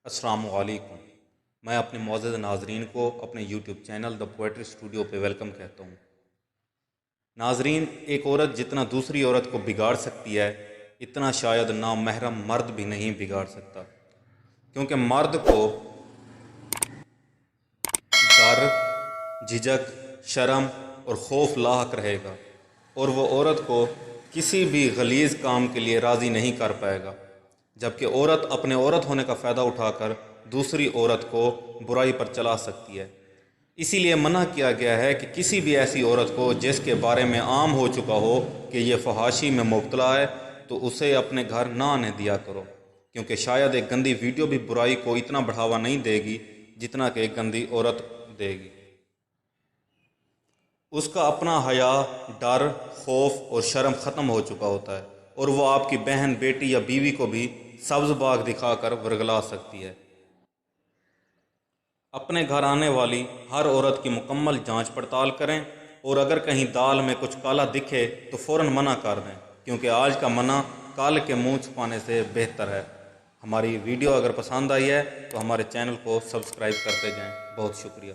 السلام علیکم۔ میں اپنے معزز ناظرین کو اپنے YouTube channel the poetry studio پہ ویلکم کہتا ہوں۔ ناظرین، ایک عورت جتنا دوسری عورت کو بگاڑ سکتی ہے اتنا شاید نامحرم مرد بھی نہیں بگاڑ سکتا، کیونکہ مرد کو ڈر، جھجک، شرم اور خوف لاحق رہے گا، اور وہ عورت کو کسی بھی غلیظ کام کے لیے راضی نہیں کر پائے گا، جبکہ عورت اپنے عورت ہونے کا فائدہ اٹھا کر دوسری عورت کو برائی پر چلا سکتی ہے۔ اسی لیے منع کیا گیا ہے کہ کسی بھی ایسی عورت کو جس کے بارے میں عام ہو چکا ہو کہ یہ فحاشی میں مبتلا ہے تو اسے اپنے گھر نہ آنے دیا کرو، کیونکہ شاید ایک گندی ویڈیو بھی برائی کو اتنا بڑھاوا نہیں دے گی جتنا کہ ایک گندی عورت دے گی۔ اس کا اپنا حیا، ڈر، خوف اور شرم ختم ہو چکا ہوتا ہے، اور وہ آپ کی بہن، بیٹی یا بیوی کو بھی سبز باغ دکھا کر ورگلا سکتی ہے۔ اپنے گھر آنے والی ہر عورت کی مکمل جانچ پڑتال کریں، اور اگر کہیں دال میں کچھ کالا دکھے تو فوراً منع کر دیں، کیونکہ آج کا منع کالے کے منہ چھپانے سے بہتر ہے۔ ہماری ویڈیو اگر پسند آئی ہے تو ہمارے چینل کو سبسکرائب کرتے جائیں۔ بہت شکریہ۔